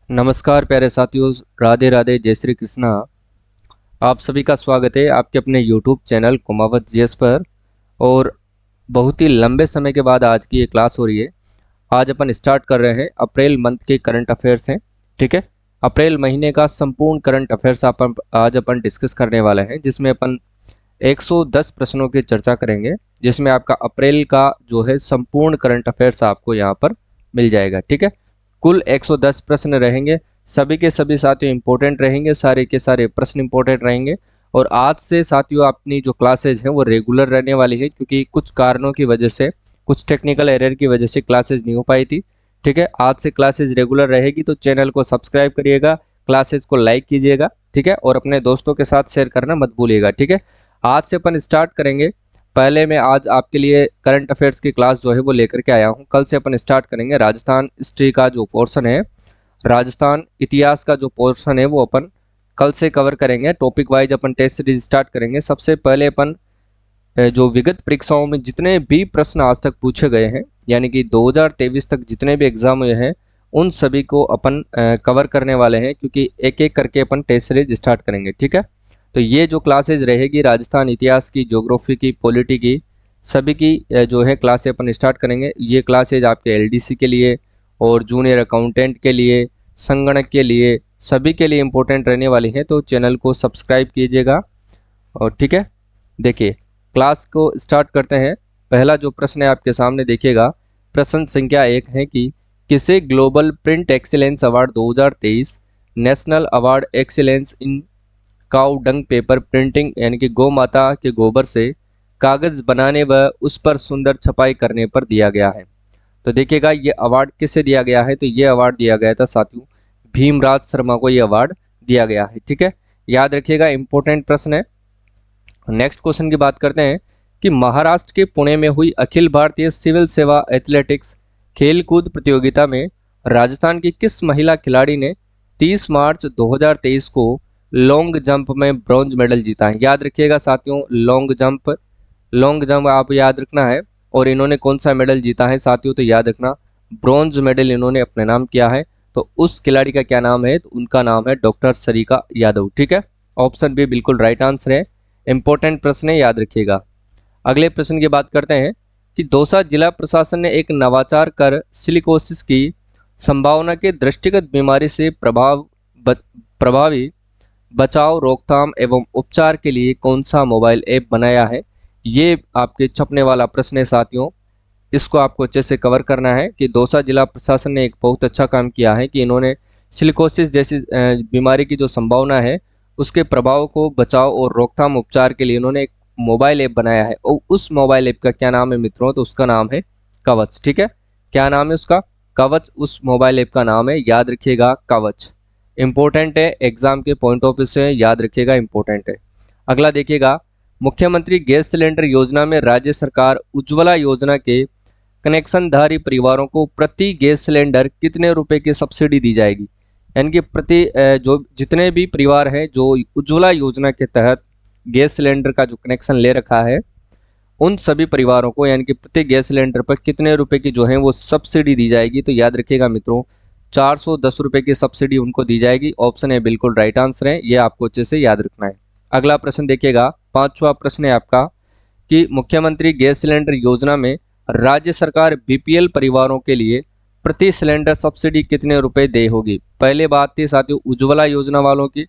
नमस्कार प्यारे साथियों, राधे राधे, जय श्री कृष्णा। आप सभी का स्वागत है आपके अपने YouTube चैनल कुमावत जीएस पर। और बहुत ही लंबे समय के बाद आज की ये क्लास हो रही है। आज अपन स्टार्ट कर रहे हैं, अप्रैल मंथ के करंट अफेयर्स हैं। ठीक है, अप्रैल महीने का संपूर्ण करंट अफेयर्स आज अपन डिस्कस करने वाले हैं, जिसमें अपन 110 प्रश्नों की चर्चा करेंगे, जिसमें आपका अप्रैल का जो है संपूर्ण करंट अफेयर्स आपको यहाँ पर मिल जाएगा। ठीक है, कुल 110 प्रश्न रहेंगे, सभी के सभी साथियों इंपॉर्टेंट रहेंगे, सारे के सारे प्रश्न इंपॉर्टेंट रहेंगे। और आज से साथियों अपनी जो क्लासेज हैं वो रेगुलर रहने वाली है, क्योंकि कुछ कारणों की वजह से, कुछ टेक्निकल एरर की वजह से क्लासेज नहीं हो पाई थी। ठीक है, आज से क्लासेज रेगुलर रहेगी, तो चैनल को सब्सक्राइब करिएगा, क्लासेज को लाइक कीजिएगा। ठीक है, और अपने दोस्तों के साथ शेयर करना मत भूलिएगा। ठीक है, आज से अपन स्टार्ट करेंगे। पहले मैं आज आपके लिए करंट अफेयर्स की क्लास जो है वो लेकर के आया हूँ। कल से अपन स्टार्ट करेंगे राजस्थान हिस्ट्री का जो पोर्शन है, राजस्थान इतिहास का जो पोर्शन है वो अपन कल से कवर करेंगे। टॉपिक वाइज अपन टेस्ट सीरीज स्टार्ट करेंगे। सबसे पहले अपन जो विगत परीक्षाओं में जितने भी प्रश्न आज तक पूछे गए हैं, यानी कि 2023 तक जितने भी एग्जाम हुए हैं, उन सभी को अपन कवर करने वाले हैं, क्योंकि एक एक करके अपन टेस्ट सीरीज स्टार्ट करेंगे। ठीक है, तो ये जो क्लासेज रहेगी राजस्थान इतिहास की, ज्योग्राफी की, पॉलिटी की, सभी की जो है क्लासेज अपन स्टार्ट करेंगे। ये क्लासेज आपके एलडीसी के लिए और जूनियर अकाउंटेंट के लिए, संगणक के लिए, सभी के लिए इम्पोर्टेंट रहने वाली हैं। तो चैनल को सब्सक्राइब कीजिएगा। और ठीक है, देखिए क्लास को स्टार्ट करते हैं। पहला जो प्रश्न है आपके सामने देखिएगा, प्रश्न संख्या 1 है कि किसे global print excellence award 2023 national award excellence in cow dung paper printing, यानी कि गौ माता के गोबर से कागज बनाने व उस पर सुंदर छपाई करने पर दिया गया है। तो देखिएगा ये अवार्ड किसे दिया गया है, तो ये अवार्ड दिया गया था साथियों भीमराज शर्मा को, ये अवार्ड दिया गया है। ठीक है, याद रखिएगा, इंपॉर्टेंट प्रश्न है। नेक्स्ट क्वेश्चन की बात करते हैं कि महाराष्ट्र के पुणे में हुई अखिल भारतीय सिविल सेवा एथलेटिक्स खेलकूद प्रतियोगिता में राजस्थान की किस महिला खिलाड़ी ने 30 मार्च 2023 को लॉन्ग जंप में ब्रॉन्ज मेडल जीता है। याद रखिएगा साथियों, लॉन्ग जंप आप याद रखना है। और इन्होंने कौन सा मेडल जीता है साथियों, तो याद रखना ब्रॉन्ज मेडल इन्होंने अपने नाम किया है। तो उस खिलाड़ी का क्या नाम है, तो उनका नाम है डॉक्टर सरिका यादव। ठीक है, ऑप्शन बी बिल्कुल राइट आंसर है। इंपॉर्टेंट प्रश्न है, याद रखिएगा। अगले प्रश्न की बात करते हैं कि दौसा जिला प्रशासन ने एक नवाचार कर सिलिकोसिस की संभावना के दृष्टिगत बीमारी से प्रभावी बचाव, रोकथाम एवं उपचार के लिए कौन सा मोबाइल ऐप बनाया है। ये आपके छपने वाला प्रश्न है साथियों, इसको आपको अच्छे से कवर करना है कि दौसा जिला प्रशासन ने एक बहुत अच्छा काम किया है कि इन्होंने सिलिकोसिस जैसी बीमारी की जो संभावना है, उसके प्रभाव को बचाव और रोकथाम उपचार के लिए इन्होंने एक मोबाइल ऐप बनाया है। और उस मोबाइल ऐप का क्या नाम है मित्रों, तो उसका नाम है कवच। ठीक है, क्या नाम है उसका, कवच उस मोबाइल ऐप का नाम है, याद रखिएगा कवच। इंपॉर्टेंट है, एग्जाम के पॉइंट ऑफ व्यू से याद रखिएगा, इंपॉर्टेंट है। अगला देखिएगा, मुख्यमंत्री गैस सिलेंडर योजना में राज्य सरकार उज्ज्वला योजना के कनेक्शनधारी परिवारों को प्रति गैस सिलेंडर कितने रुपए की सब्सिडी दी जाएगी। यानी कि प्रति जो जितने भी परिवार हैं जो उज्ज्वला योजना के तहत गैस सिलेंडर का जो कनेक्शन ले रखा है, उन सभी परिवारों को यानी कि प्रति गैस सिलेंडर पर कितने रुपए की जो है वो सब्सिडी दी जाएगी। तो याद रखिएगा मित्रों, 410 रुपए की सब्सिडी उनको दी जाएगी। ऑप्शन है बिल्कुल राइट आंसर है, ये आपको अच्छे से याद रखना है। अगला प्रश्न देखिएगा, पांचवा प्रश्न है आपका कि मुख्यमंत्री गैस सिलेंडर योजना में राज्य सरकार बीपीएल परिवारों के लिए प्रति सिलेंडर सब्सिडी कितने रुपए दे होगी। पहले बात थी साथियों उज्ज्वला योजना वालों की,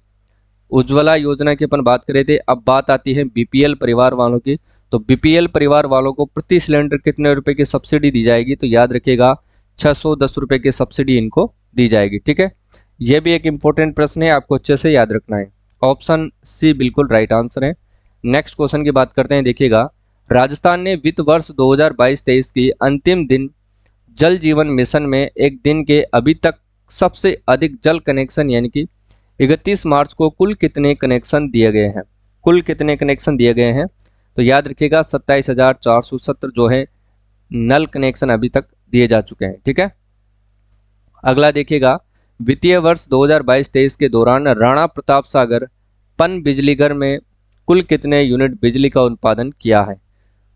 उज्ज्वला योजना की अपन बात कर रहे थे। अब बात आती है बीपीएल परिवार वालों की। तो बीपीएल परिवार वालों को प्रति सिलेंडर कितने रुपए की सब्सिडी दी जाएगी, तो याद रखिएगा 610 रुपए की सब्सिडी इनको दी जाएगी। ठीक है, यह भी एक इंपॉर्टेंट प्रश्न है, आपको अच्छे से याद रखना है। ऑप्शन सी बिल्कुल राइट आंसर है। नेक्स्ट क्वेश्चन की बात करते हैं, देखिएगा राजस्थान ने वित्त वर्ष 2022-23 की अंतिम दिन जल जीवन मिशन में एक दिन के अभी तक सबसे अधिक जल कनेक्शन यानी कि 31 मार्च को कुल कितने कनेक्शन दिए गए हैं, कुल कितने कनेक्शन दिए गए हैं। तो याद रखिएगा 27,470 जो है नल कनेक्शन अभी तक दिए जा चुके हैं। ठीक है, अगला देखिएगा, वित्तीय वर्ष 2022-23 के दौरान राणा प्रताप सागर पन बिजलीघर में कुल कितने यूनिट बिजली का उत्पादन किया है।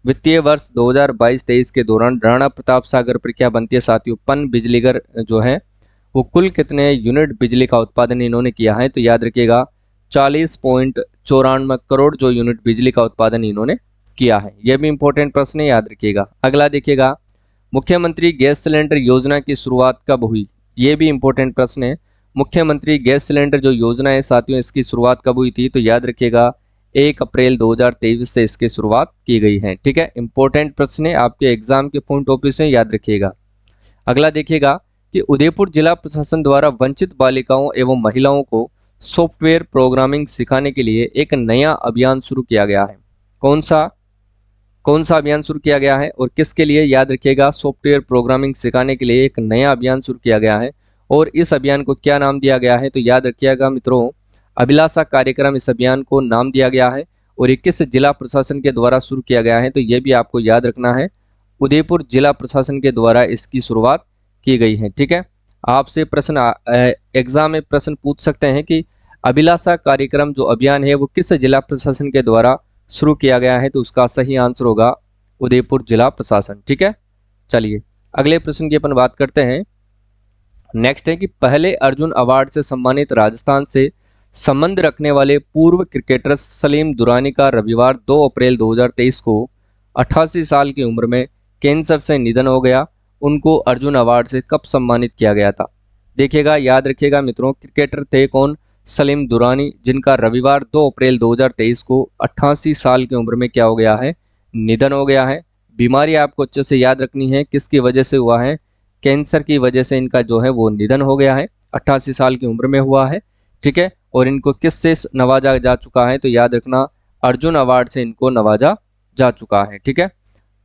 वित्तीय वर्ष 2022-23 के दौरान राणा प्रताप सागर पर क्या बनती है साथियों, पन बिजलीघर जो है वो कुल कितने यूनिट बिजली का उत्पादन इन्होंने किया है? तो याद रखिएगा 40.94 करोड़ जो यूनिट बिजली का उत्पादन इन्होंने किया है। यह भी इंपॉर्टेंट प्रश्न है, याद रखिएगा। अगला देखिएगा, मुख्यमंत्री गैस सिलेंडर योजना की शुरुआत कब हुई? ये भी इंपॉर्टेंट प्रश्न है। मुख्यमंत्री गैस सिलेंडर जो योजना है साथियों, इसकी शुरुआत कब हुई थी? तो याद रखिएगा 1 अप्रैल 2023 से इसकी शुरुआत की गई है। ठीक है, इंपॉर्टेंट प्रश्न है, आपके एग्जाम के पॉइंट ऑफ व्यू से याद रखिएगा। अगला देखिएगा कि उदयपुर जिला प्रशासन द्वारा वंचित बालिकाओं एवं महिलाओं को सॉफ्टवेयर प्रोग्रामिंग सिखाने के लिए एक नया अभियान शुरू किया गया है। कौन सा अभियान शुरू किया गया है और किसके लिए? याद रखिएगा सॉफ्टवेयर प्रोग्रामिंग सिखाने के लिए एक नया अभियान शुरू किया गया है। और इस अभियान को क्या नाम दिया गया है? तो याद रखिएगा मित्रों, अभिलाषा कार्यक्रम इस अभियान को नाम दिया गया है। और ये किस जिला प्रशासन के द्वारा शुरू किया गया है? तो ये भी आपको याद रखना है, उदयपुर जिला प्रशासन के द्वारा इसकी शुरुआत की गई है। ठीक है, आपसे प्रश्न एग्जाम में प्रश्न पूछ सकते हैं कि अभिलाषा कार्यक्रम जो अभियान है वो किस जिला प्रशासन के द्वारा शुरू किया गया है? तो उसका सही आंसर होगा उदयपुर जिला प्रशासन। ठीक है, चलिए अगले प्रश्न की अपन बात करते हैं। नेक्स्ट है कि पहले अर्जुन अवार्ड से सम्मानित राजस्थान से संबंध रखने वाले पूर्व क्रिकेटर सलीम दुरानी का रविवार 2 अप्रैल 2023 को 88 साल की उम्र में कैंसर से निधन हो गया। उनको अर्जुन अवार्ड से कब सम्मानित किया गया था? देखिएगा, याद रखिएगा मित्रों, क्रिकेटर थे कौन? सलीम दुरानी, जिनका रविवार 2 अप्रैल 2023 को 88 साल की उम्र में क्या हो गया है? निधन हो गया है। बीमारी आपको अच्छे से याद रखनी है, किसकी वजह से हुआ है? कैंसर की वजह से इनका जो है वो निधन हो गया है, 88 साल की उम्र में हुआ है। ठीक है, और इनको किससे नवाजा जा चुका है? तो याद रखना अर्जुन अवार्ड से इनको नवाजा जा चुका है। ठीक है,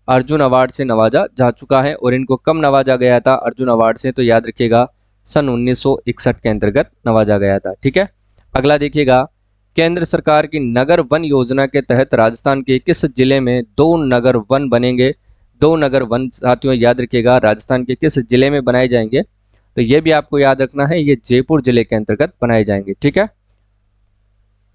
अर्जुन अवार्ड से नवाजा जा चुका है। और इनको कब नवाजा गया था अर्जुन अवार्ड से? तो याद रखिएगा सन 1961 के अंतर्गत नवाजा गया था। ठीक है, अगला देखिएगा, केंद्र सरकार की नगर वन योजना के तहत राजस्थान के किस जिले में 2 नगर वन बनेंगे? 2 नगर वन साथियों याद रखिएगा राजस्थान के किस जिले में बनाए जाएंगे? तो ये भी आपको याद रखना है, ये जयपुर जिले के अंतर्गत बनाए जाएंगे। ठीक है,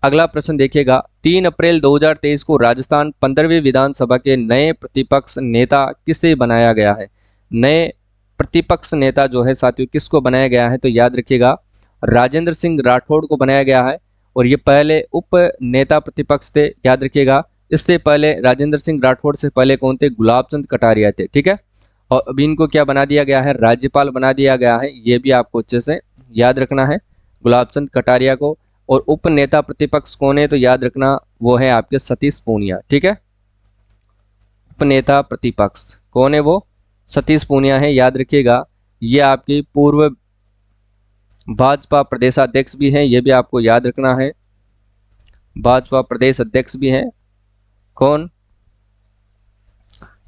अगला प्रश्न देखिएगा, 3 अप्रैल 2023 को राजस्थान 15वीं विधानसभा के नए प्रतिपक्ष नेता किसे बनाया गया है? नए प्रतिपक्ष नेता जो है साथियों किसको बनाया गया है? तो याद रखिएगा राजेंद्र सिंह राठौड़ को बनाया गया है। और ये पहले उप नेता प्रतिपक्ष थे, याद रखिएगा। इससे पहले राजेंद्र सिंह राठौड़ से पहले कौन थे? गुलाब चंद कटारिया थे। ठीक है, और अभी इनको क्या बना दिया गया है? राज्यपाल बना दिया गया है। ये भी आपको अच्छे से याद रखना है, गुलाब चंद कटारिया को। और उप नेता प्रतिपक्ष कौन है? तो याद रखना वो है आपके सतीश पूनिया। ठीक है, उप नेता प्रतिपक्ष कौन है? वो सतीश पूनिया है, याद रखिएगा। ये आपके पूर्व भाजपा प्रदेशाध्यक्ष भी हैं, ये भी आपको याद रखना है, भाजपा प्रदेश अध्यक्ष भी हैं। कौन?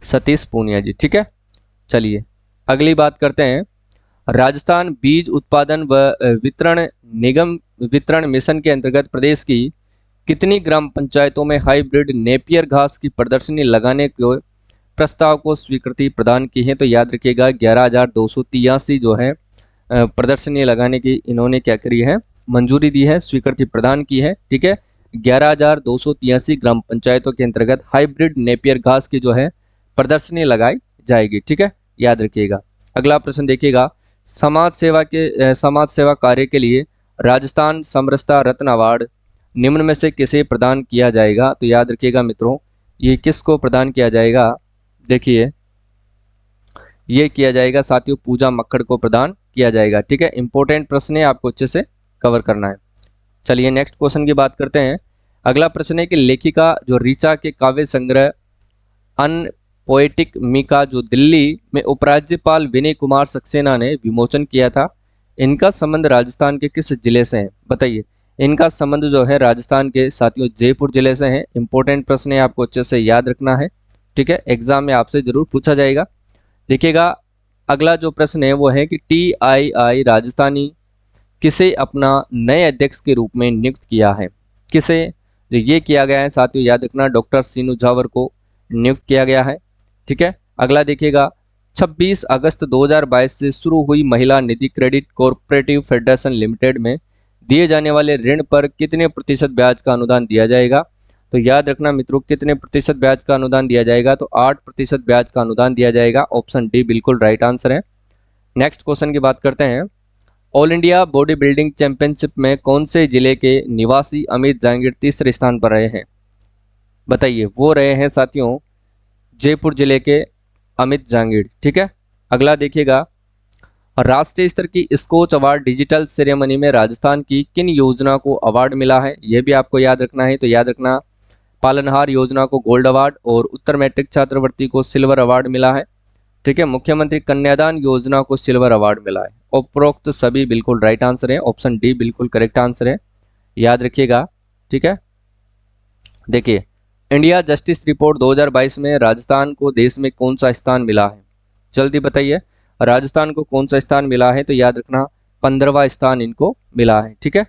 सतीश पूनिया जी। ठीक है, चलिए अगली बात करते हैं। राजस्थान बीज उत्पादन व वितरण निगम वितरण मिशन के अंतर्गत प्रदेश की कितनी ग्राम पंचायतों में हाइब्रिड नेपियर घास की प्रदर्शनी लगाने के प्रस्ताव को स्वीकृति प्रदान की है? तो याद रखिएगा 11,283 जो है प्रदर्शनी लगाने की इन्होंने क्या करी है? मंजूरी दी है, स्वीकृति प्रदान की है। ठीक है, 11,283 ग्राम पंचायतों के अंतर्गत हाइब्रिड नेपियर घास की जो है प्रदर्शनी लगाई जाएगी। ठीक है, याद रखिएगा। अगला प्रश्न देखिएगा, समाज सेवा कार्य के लिए राजस्थान समरसता रत्न अवार्ड निम्न में से किसे प्रदान किया जाएगा? तो याद रखिएगा मित्रों, ये किसको प्रदान किया जाएगा? देखिए, ये किया जाएगा साथियों पूजा मक्खड़ को प्रदान किया जाएगा। ठीक है, इंपॉर्टेंट प्रश्न है, आपको अच्छे से कवर करना है। चलिए नेक्स्ट क्वेश्चन की बात करते हैं। अगला प्रश्न है कि लेखिका जो ऋचा के काव्य संग्रह अन पोएटिक मीका जो दिल्ली में उपराज्यपाल विनय कुमार सक्सेना ने विमोचन किया था, इनका संबंध राजस्थान के किस जिले से है? बताइए। इनका संबंध जो है राजस्थान के साथियों जयपुर जिले से है। इंपॉर्टेंट प्रश्न है, आपको अच्छे से याद रखना है। ठीक है, एग्जाम में आपसे जरूर पूछा जाएगा। देखिएगा, अगला जो प्रश्न है वो है कि TII राजस्थानी किसे अपना नए अध्यक्ष के रूप में नियुक्त किया है? किसे ये किया गया है साथियों? याद रखना डॉक्टर सीनू झावर को नियुक्त किया गया है। ठीक है, अगला देखिएगा, 26 अगस्त 2022 से शुरू हुई महिला निधि क्रेडिट कोऑपरेटिव फेडरेशन लिमिटेड में दिए जाने वाले ऋण पर कितने प्रतिशत ब्याज का अनुदान दिया जाएगा? तो याद रखना मित्रों, कितने प्रतिशत ब्याज का अनुदान दिया जाएगा? तो 8% ब्याज का अनुदान दिया जाएगा। ऑप्शन डी बिल्कुल राइट आंसर है। नेक्स्ट क्वेश्चन की बात करते हैं। All India body building championship में कौन से जिले के निवासी अमित जहांगीर तीसरे स्थान पर रहे हैं? बताइए, वो रहे हैं साथियों जयपुर जिले के अमित जहांगीर। ठीक है, अगला देखिएगा, राष्ट्रीय स्तर की स्कोच अवार्ड डिजिटल सेरेमनी में राजस्थान की किन योजना को अवार्ड मिला है? यह भी आपको याद रखना है। तो याद रखना, पालनहार योजना को गोल्ड अवार्ड और उत्तर मैट्रिक छात्रवृत्ति को सिल्वर अवार्ड मिला है। ठीक है, मुख्यमंत्री कन्यादान योजना को सिल्वर अवार्ड मिला है। उपरोक्त सभी बिल्कुल राइट आंसर है, ऑप्शन डी बिल्कुल करेक्ट आंसर है, याद रखिएगा। ठीक है, देखिए, इंडिया जस्टिस रिपोर्ट 2022 में राजस्थान को देश में कौन सा स्थान मिला है? जल्दी बताइए, राजस्थान को कौन सा स्थान मिला है? तो याद रखना 15वां स्थान इनको मिला है। ठीक है,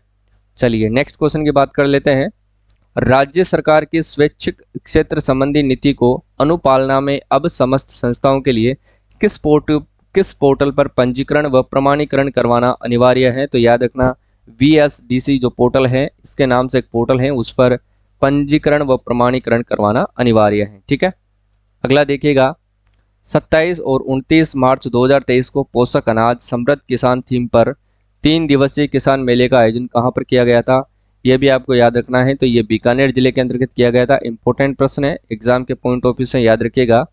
चलिए नेक्स्ट क्वेश्चन की बात कर लेते हैं। राज्य सरकार की स्वैच्छिक क्षेत्र संबंधी नीति को अनुपालना में अब समस्त संस्थाओं के लिए किस पोर्टल पर पंजीकरण व प्रमाणीकरण करवाना अनिवार्य है? तो याद रखना VSDC जो पोर्टल है, इसके नाम से एक पोर्टल है, उस पर पंजीकरण व प्रमाणीकरण करवाना अनिवार्य है। ठीक है, अगला देखिएगा, 27 और 29 मार्च 2023 को पोषक अनाज समृद्ध किसान थीम पर 3 दिवसीय किसान मेले का आयोजन कहां पर किया गया था? यह भी आपको याद रखना है। तो ये बीकानेर जिले के अंतर्गत किया गया था। इंपॉर्टेंट प्रश्न है, एग्जाम के पॉइंट ऑफ व्यू से याद रखिएगा।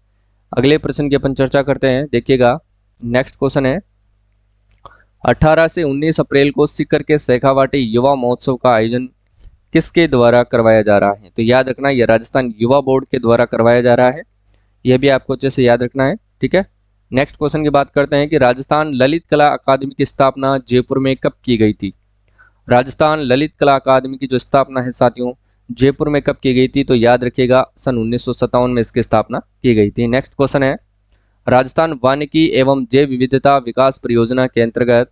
अगले प्रश्न की अपन चर्चा करते हैं। देखिएगा, नेक्स्ट क्वेश्चन है, 18 से 19 अप्रैल को सीकर के शेखावाटी युवा महोत्सव का आयोजन किसके द्वारा करवाया जा रहा है? तो याद रखना, यह राजस्थान युवा बोर्ड के द्वारा करवाया जा रहा है। यह भी आपको अच्छे से याद रखना है। ठीक है, नेक्स्ट क्वेश्चन की बात करते हैं कि राजस्थान ललित कला अकादमी की स्थापना जयपुर में कब की गई थी? राजस्थान ललित कला अकादमी की जो स्थापना है साथियों, जयपुर में कब की गई थी? तो याद रखिएगा, सन 1957 में इसकी स्थापना की गई थी। नेक्स्ट क्वेश्चन है, राजस्थान वानिकी एवं जैव विविधता विकास परियोजना के अंतर्गत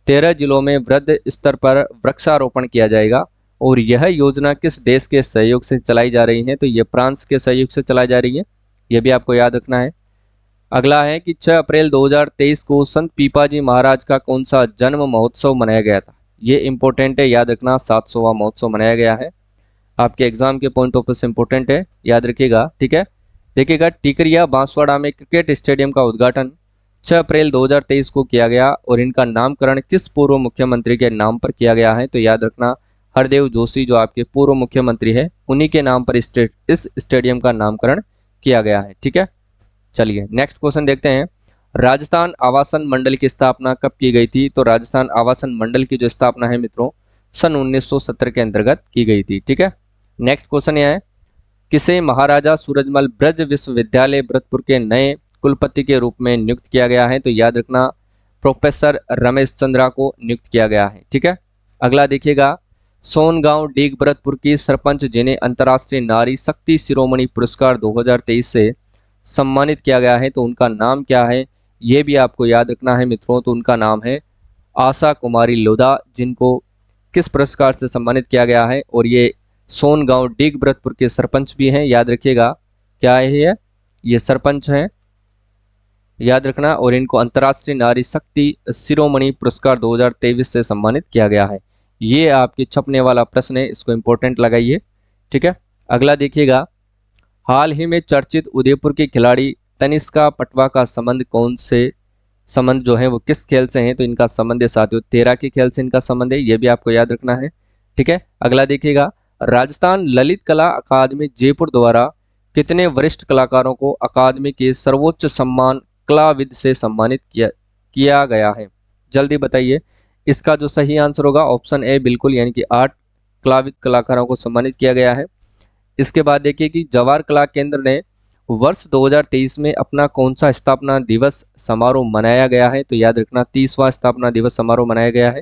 13 जिलों में वृहद स्तर पर वृक्षारोपण किया जाएगा और यह योजना किस देश के सहयोग से चलाई जा रही है? तो यह फ्रांस के सहयोग से चलाई जा रही है, यह भी आपको याद रखना है। अगला है कि 6 अप्रैल 2023 को संत पीपाजी महाराज का कौन सा जन्म महोत्सव मनाया गया था? ये इंपॉर्टेंट है, याद रखना 700वां महोत्सव मनाया गया है। आपके एग्जाम के पॉइंट ऑफ व्यू से इंपॉर्टेंट है, याद रखिएगा। ठीक है, देखिएगा, टिकरिया बांसवाड़ा में क्रिकेट स्टेडियम का उद्घाटन 6 अप्रैल 2023 को किया गया और इनका नामकरण किस पूर्व मुख्यमंत्री के नाम पर किया गया है? तो याद रखना, हरदेव जोशी जो आपके पूर्व मुख्यमंत्री है, उन्हीं के नाम पर इस स्टेडियम का नामकरण किया गया है। ठीक है, चलिए नेक्स्ट क्वेश्चन देखते हैं। राजस्थान आवासन मंडल की स्थापना कब की गई थी? तो राजस्थान आवासन मंडल की जो स्थापना है मित्रों, सन 1970 के अंतर्गत की गई थी। ठीक है, नेक्स्ट क्वेश्चन यह है, किसे महाराजा सूरजमल ब्रज विश्वविद्यालय भरतपुर के नए कुलपति के रूप में नियुक्त किया गया है? तो याद रखना, प्रोफेसर रमेश चंद्रा को नियुक्त किया गया है। ठीक है, अगला देखिएगा, सोनगांव डीग भरतपुर की सरपंच जिन्हें अंतर्राष्ट्रीय नारी शक्ति शिरोमणि पुरस्कार 2023 से सम्मानित किया गया है, तो उनका नाम क्या है? ये भी आपको याद रखना है मित्रों। तो उनका नाम है आशा कुमारी लोधा, जिनको किस पुरस्कार से सम्मानित किया गया है? और ये सोनगांव डीग भरतपुर के सरपंच भी हैं, याद रखिएगा। क्या है ये सरपंच हैं, याद रखना। और इनको अंतर्राष्ट्रीय नारी शक्ति शिरोमणि पुरस्कार 2023 से सम्मानित किया गया है। ये आपके छपने वाला प्रश्न है, इसको इंपॉर्टेंट लगाइए। ठीक है, अगला देखिएगा, हाल ही में चर्चित उदयपुर के खिलाड़ी तनिष्का पटवा का संबंध जो है वो किस खेल से है? तो इनका संबंध है साथियों तैराकी खेल से इनका संबंध है, ये भी आपको याद रखना है। ठीक है, अगला देखिएगा, राजस्थान ललित कला अकादमी जयपुर द्वारा कितने वरिष्ठ कलाकारों को अकादमी के सर्वोच्च सम्मान कलाविद से सम्मानित किया गया है? जल्दी बताइए, इसका जो सही आंसर होगा ऑप्शन ए बिल्कुल, यानी कि 8 कलाविद कलाकारों को सम्मानित किया गया है। इसके बाद देखिए कि जवाहर कला केंद्र ने वर्ष 2023 में अपना कौन सा स्थापना दिवस समारोह मनाया गया है? तो याद रखना 30वां स्थापना दिवस समारोह मनाया गया है,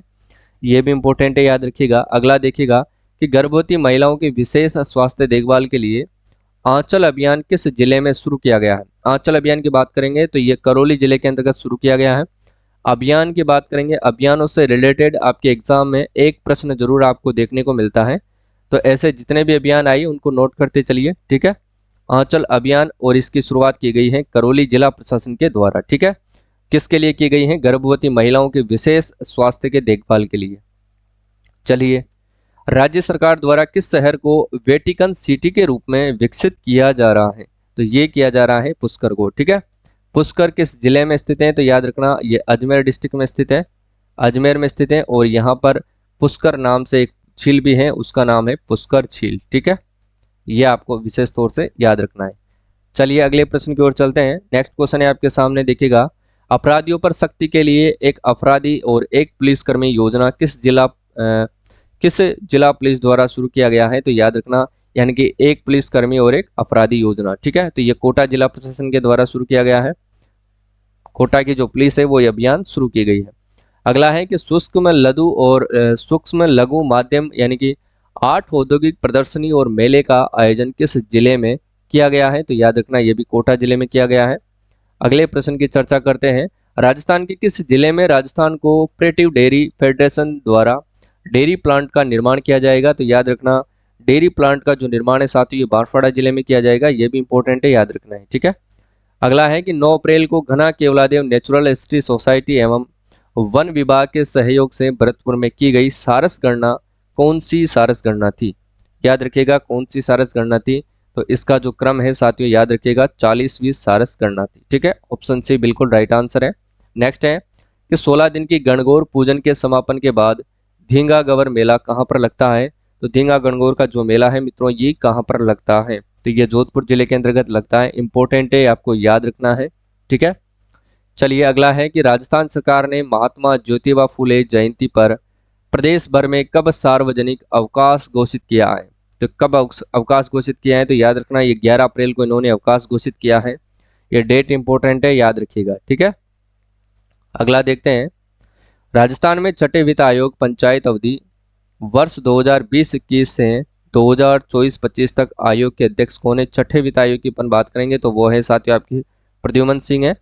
ये भी इंपॉर्टेंट है, याद रखिएगा। अगला देखिएगा कि गर्भवती महिलाओं की विशेष स्वास्थ्य देखभाल के लिए आंचल अभियान किस जिले में शुरू किया गया है? आंचल अभियान की बात करेंगे तो ये करौली जिले के अंतर्गत शुरू किया गया है। अभियान की बात करेंगे, अभियानों से रिलेटेड आपके एग्जाम में एक प्रश्न जरूर आपको देखने को मिलता है, तो ऐसे जितने भी अभियान आए उनको नोट करते चलिए। ठीक है, आंचल अभियान, और इसकी शुरुआत की गई है करौली जिला प्रशासन के द्वारा। ठीक है, किसके लिए की गई है? गर्भवती महिलाओं के विशेष स्वास्थ्य के देखभाल के लिए। चलिए, राज्य सरकार द्वारा किस शहर को वेटिकन सिटी के रूप में विकसित किया जा रहा है? तो ये किया जा रहा है पुष्कर को। ठीक है, पुष्कर किस जिले में स्थित है? तो याद रखना ये अजमेर डिस्ट्रिक्ट में स्थित है। अजमेर में स्थित है और यहाँ पर पुष्कर नाम से एक झील भी है, उसका नाम है पुष्कर झील। ठीक है, ये आपको विशेष तौर से याद रखना है। चलिए अगले प्रश्न की ओर चलते हैं। नेक्स्ट क्वेश्चन है आपके सामने, देखिएगा, अपराधियों पर सख्ती के लिए एक अपराधी और एक पुलिसकर्मी योजना किस जिला पुलिस द्वारा शुरू किया गया है? तो याद रखना, यानी कि एक पुलिसकर्मी और एक अपराधी योजना। ठीक है, तो ये कोटा जिला प्रशासन के द्वारा शुरू किया गया है। कोटा की जो पुलिस है वो ये अभियान शुरू की गई है। अगला है कि सूक्ष्म लघु माध्यम यानी कि 8 औद्योगिक प्रदर्शनी और मेले का आयोजन किस जिले में किया गया है? तो याद रखना, ये भी कोटा जिले में किया गया है। अगले प्रश्न की चर्चा करते हैं। राजस्थान के किस जिले में राजस्थान कोऑपरेटिव डेयरी फेडरेशन द्वारा डेयरी प्लांट का निर्माण किया जाएगा? तो याद रखना, डेयरी प्लांट का जो निर्माण है साथियों ये बांसवाड़ा जिले में किया जाएगा, ये भी इंपॉर्टेंट है, याद रखना है। ठीक है, अगला है कि 9 अप्रैल को घना केवलादेव नेचुरल हिस्ट्री सोसाइटी एवं वन विभाग के सहयोग से भरतपुर में की गई सारस गणना कौन सी सारस गणना थी? याद रखिएगा, कौन सी सारस गणना थी? तो इसका जो क्रम है साथियों याद रखिएगा, 40वीं सारस गणना थी। ठीक है, ऑप्शन सी बिल्कुल राइट आंसर है। नेक्स्ट है कि 16 दिन की गणगौर पूजन के समापन के बाद धींगा गवर मेला कहाँ पर लगता है? तो धींगा गणगौर का जो मेला है मित्रों ये कहाँ पर लगता है? तो ये जोधपुर जिले के अंतर्गत लगता है। इंपॉर्टेंट है, आपको याद रखना है। ठीक है, चलिए अगला है कि राजस्थान सरकार ने महात्मा ज्योतिबा फूले जयंती पर प्रदेश भर में कब सार्वजनिक अवकाश घोषित किया है? तो कब अवकाश घोषित किया है? तो याद रखना, ये 11 अप्रैल को इन्होंने अवकाश घोषित किया है। ये डेट इंपॉर्टेंट है, याद रखिएगा। ठीक है, अगला देखते हैं। राजस्थान में छठे वित्त आयोग पंचायत अवधि वर्ष 2020-21 से 2024-25 तक आयोग के अध्यक्ष कौन है? छठे वित्त आयोग की अपन बात करेंगे तो वो है साथियों आपकी प्रद्युमन सिंह है।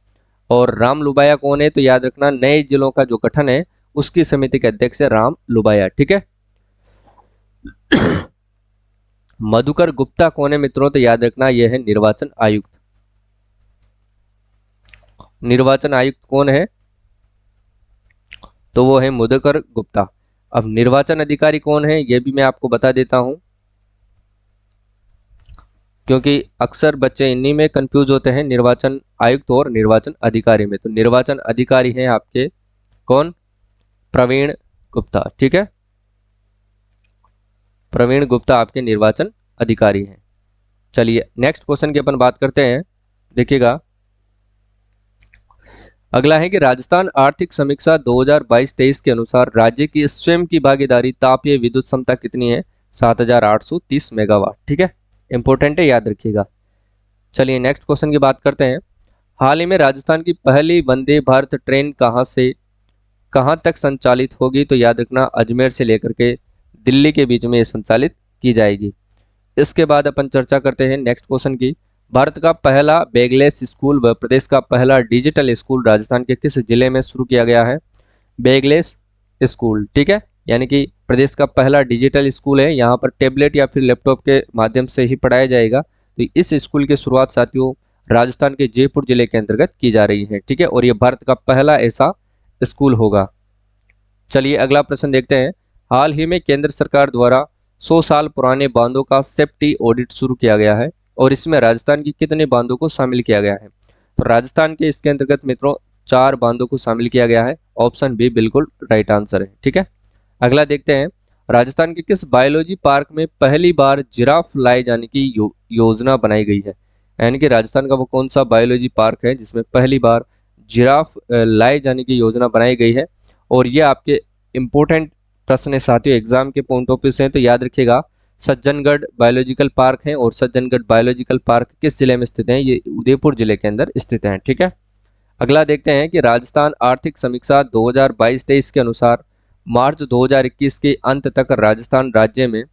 और राम लुबाया कौन है? तो याद रखना, नए जिलों का जो गठन है उसकी समिति के अध्यक्ष है राम लुबाया। ठीक है, मधुकर गुप्ता कौन है मित्रों? तो याद रखना, यह है निर्वाचन आयुक्त। निर्वाचन आयुक्त कौन है? तो वो है मधुकर गुप्ता। अब निर्वाचन अधिकारी कौन है ये भी मैं आपको बता देता हूं, क्योंकि अक्सर बच्चे इन्हीं में कंफ्यूज होते हैं, निर्वाचन आयुक्त और निर्वाचन अधिकारी में। तो निर्वाचन अधिकारी हैं आपके कौन? प्रवीण गुप्ता। ठीक है, प्रवीण गुप्ता आपके निर्वाचन अधिकारी हैं। चलिए नेक्स्ट क्वेश्चन की अपन बात करते हैं। देखिएगा, अगला है कि राजस्थान आर्थिक समीक्षा 2022-23 के अनुसार राज्य की स्वयं की भागीदारी तापीय विद्युत क्षमता कितनी है? 7830 मेगावाट। ठीक है, इंपॉर्टेंट है, याद रखिएगा। चलिए नेक्स्ट क्वेश्चन की बात करते हैं। हाल ही में राजस्थान की पहली वंदे भारत ट्रेन कहां से कहां तक संचालित होगी? तो याद रखना, अजमेर से लेकर के दिल्ली के बीच में ये संचालित की जाएगी। इसके बाद अपन चर्चा करते हैं नेक्स्ट क्वेश्चन की। भारत का पहला बैगलेस स्कूल व प्रदेश का पहला डिजिटल स्कूल राजस्थान के किस जिले में शुरू किया गया है? Bagless school. ठीक है, यानी कि प्रदेश का पहला डिजिटल स्कूल है, यहाँ पर टेबलेट या फिर लैपटॉप के माध्यम से ही पढ़ाया जाएगा। तो इस स्कूल की शुरुआत साथियों राजस्थान के जयपुर जिले के अंतर्गत की जा रही है। ठीक है, और ये भारत का पहला ऐसा स्कूल होगा। चलिए अगला प्रश्न देखते हैं। हाल ही में केंद्र सरकार द्वारा 100 साल पुराने बांधों का सेफ्टी ऑडिट शुरू किया गया है और इसमें राजस्थान की कितने बांधों को शामिल किया गया है? तो राजस्थान के इसके अंतर्गत मित्रों 4 बांधों को शामिल किया गया है। ऑप्शन बी बिल्कुल राइट आंसर है। ठीक है, अगला देखते हैं। राजस्थान के किस बायोलॉजी पार्क में पहली बार जिराफ लाए जाने की योजना बनाई गई है? यानी कि राजस्थान का वो कौन सा बायोलॉजी पार्क है जिसमें पहली बार जिराफ लाए जाने की योजना बनाई गई है? और ये आपके इंपॉर्टेंट प्रश्न है साथियों, एग्जाम के पॉइंट ऑफ व्यू से, तो याद रखिएगा सज्जनगढ़ बायोलॉजिकल पार्क है। और सज्जनगढ़ बायोलॉजिकल पार्क किस जिले में स्थित है? ये उदयपुर जिले के अंदर स्थित है। ठीक है, अगला देखते हैं कि राजस्थान आर्थिक समीक्षा 2022-23 के अनुसार मार्च 2021 के अंत तक राजस्थान राज्य में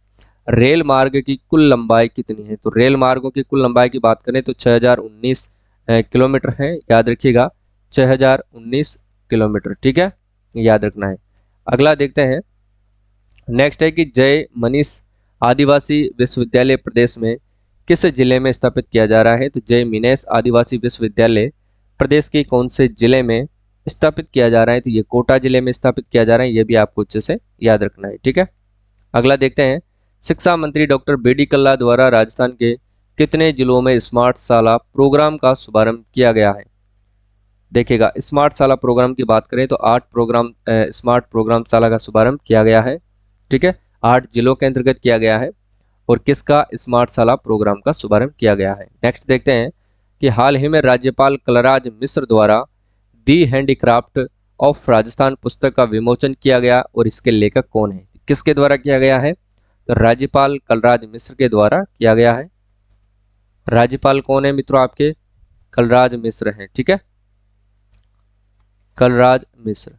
रेल मार्ग की कुल लंबाई कितनी है? तो रेल मार्गों की कुल लंबाई की बात करें तो 6019 किलोमीटर है। याद रखिएगा 6019 किलोमीटर। ठीक है, याद रखना है। अगला देखते हैं। नेक्स्ट है कि जय मनीष आदिवासी विश्वविद्यालय प्रदेश में किस जिले में स्थापित किया जा रहा है? तो जय मिनेश आदिवासी विश्वविद्यालय प्रदेश के कौन से जिले में स्थापित किया जा रहा है? तो ये कोटा जिले में स्थापित किया जा रहा है, ये भी आपको अच्छे से याद रखना है। ठीक है, अगला देखते हैं। शिक्षा मंत्री डॉक्टर बी.डी. कल्ला द्वारा राजस्थान के कितने जिलों में स्मार्ट शाला प्रोग्राम का शुभारंभ किया गया है? देखिएगा स्मार्ट शाला प्रोग्राम की बात करें तो 8 प्रोग्राम स्मार्ट प्रोग्राम शाला का शुभारंभ किया गया है। ठीक है, 8 जिलों के अंतर्गत किया गया है। और किसका स्मार्ट शाला प्रोग्राम का शुभारंभ किया गया है। नेक्स्ट देखते हैं कि हाल ही में राज्यपाल कलराज मिश्र द्वारा दी हैंडीक्राफ्ट ऑफ राजस्थान पुस्तक का विमोचन किया गया और इसके लेखक कौन है। किसके द्वारा किया गया है, तो राज्यपाल कलराज मिश्र के द्वारा किया गया है। राज्यपाल कौन है मित्रों आपके, कलराज मिश्र हैं। ठीक है, कलराज मिश्र।